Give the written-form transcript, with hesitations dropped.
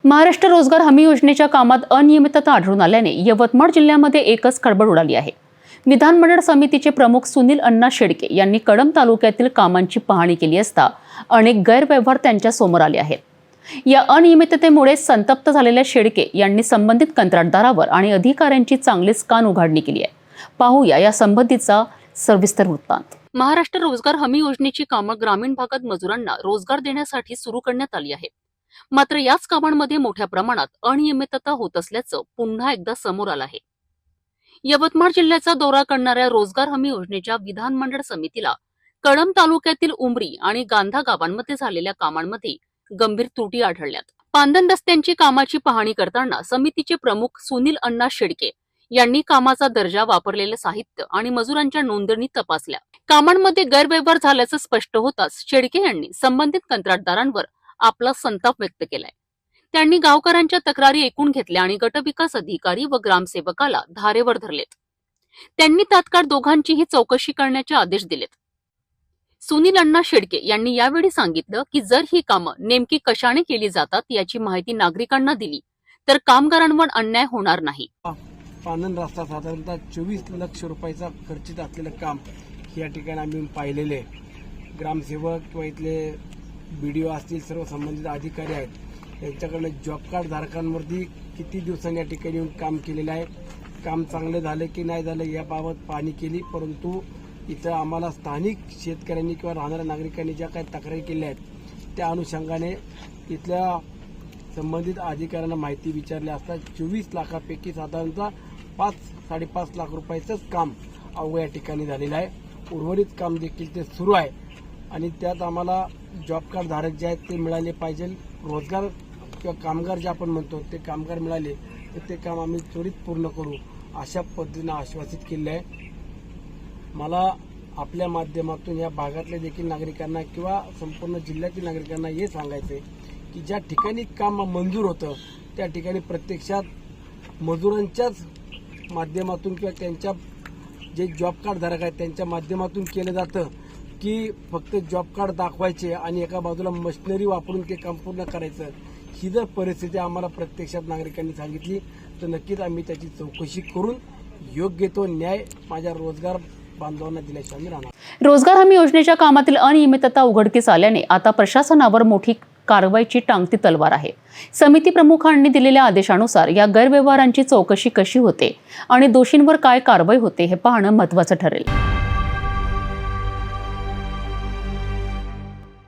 महाराष्ट्र रोजगार हमी योजनेच्या कामात अनियमितता आढळून आल्याने यवतमाळ जिल्ह्यामध्ये एकच खळबळ उडाली आहे। विधानमंडळ समितीचे प्रमुख सुनील अण्णा शेडके यांनी कळंब तालुक्यातील कामांची पाहणी केली असता अनेक गैरव्यवहार त्यांच्या समोर आले आहेत। या अनियमिततेमुळे संतप्त झालेल्या शेडके यांनी संबंधित कंत्राटदारावर आणि अधिकाऱ्यांची चांगलीच कान उघाडणी केली आहे। पाहूया या संबंधीचा सविस्तर वृत्तांत। महाराष्ट्र रोजगार हमी योजनेची कामं ग्रामीण भागात मजुरांना रोजगार देण्यासाठी सुरू करण्यात आली आहेत। मात्र याच कामांमध्ये मोठ्या प्रमाणात अनियमितता होत असल्याचं पुन्हा एकदा समोर आलं आहे। यवतमाळ जिल्ह्याचा दौरा करणाऱ्या रोजगार हमी योजनेच्या विधानमंडळ समितीला कळंब तालुक्यातील उमरी आणि गांधा गावांमध्ये झालेल्या कामांमध्ये गंभीर त्रुटी आढळल्यात। पांदन रस्त्यांची कामाची पाहणी करताना समितीचे प्रमुख सुनील अण्णा शेडके यांनी कामाचा दर्जा, वापरलेले साहित्य आणि मजुरांच्या नोंदणी तपासल्या। कामांमध्ये गैरव्यवहार झाल्याचं स्पष्ट होताच शेडके यांनी संबंधित कंत्राटदारांवर आपला संताप व्यक्त केलाय। त्यांनी गावकऱ्यांच्या तक्रारी ऐकून घेतल्या आणि गटविकास अधिकारी व ग्रामसेवकाला धारेवर धरलेत। त्यांनी तात्काळ दोघांचीही चौकशी करण्याचे आदेश दिलेत। सुनील अण्णा शेडके यांनी यावेळी सांगितलं की जर ही कामं नेमकी कशाने केली जातात याची माहिती नागरिकांना दिली तर कामगारांवर अन्याय होणार नाही। पांदन रस्ता साधारणतः 24 लाख रुपयाचा खर्चित असलेलं काम या ठिकाणी आम्ही पाहिलेले। ग्रामसेवक किंवा इथले बीडीओ असतील, सर्व संबंधित अधिकारी आहेत, यांच्याकडे जॉब कार्ड धारकांवरती किती दिवसांनी या ठिकाणी येऊन काम केलेलं आहे, काम चांगलं झालं की नाही झालं याबाबत पाहणी केली। परंतु इथं आम्हाला स्थानिक शेतकऱ्यांनी किंवा राहणाऱ्या नागरिकांनी ज्या काही तक्रारी केल्या आहेत त्या अनुषंगाने इथल्या संबंधित अधिकाऱ्यांना माहिती विचारली असता 24 लाखापैकी साधारणतः 5-5.5 लाख रुपयाचंच काम अवघ्या या ठिकाणी झालेलं आहे। उर्वरित काम देखील ते सुरू आहे आणि त्यात आम्हाला जॉब कार्ड धारक जे आहेत ते मिळाले पाहिजे। रोजगार किंवा कामगार जे आपण म्हणतो ते कामगार मिळाले तर ते काम आम्ही त्वरित पूर्ण करू अशा पद्धतीने आश्वासित केले आहे। मला आपल्या माध्यमातून या भागातल्या देखील नागरिकांना किंवा संपूर्ण जिल्ह्यातील नागरिकांना हे सांगायचं आहे की ज्या ठिकाणी काम मंजूर होतं त्या ठिकाणी प्रत्यक्षात मजुरांच्याच माध्यमातून किंवा त्यांच्या जे जॉब कार्ड धारक आहेत त्यांच्या माध्यमातून केलं जातं की फक्त जॉब कार्ड दाखवायचे आणि एका बाजूला मशिनरी वापरून ते काम पूर्ण करायचं। ही जर परिस्थिती आम्हाला प्रत्यक्षात नागरिकांनी सांगितली तर नक्कीच आम्ही त्याची चौकशी करून योग्य तो न्याय माझ्या रोजगार बांधवांना दिल्याशिवाय आम्ही राहणार। रोजगार हमी योजनेच्या कामातील अनियमितता उघडकीस आल्याने आता प्रशासनावर मोठी कारवाईची टांगती तलवार आहे। समिती प्रमुखांनी दिलेल्या आदेशानुसार या गैरव्यवहारांची चौकशी कशी होते आणि दोषींवर काय कारवाई होते हे पाहणं महत्त्वाचं ठरेल।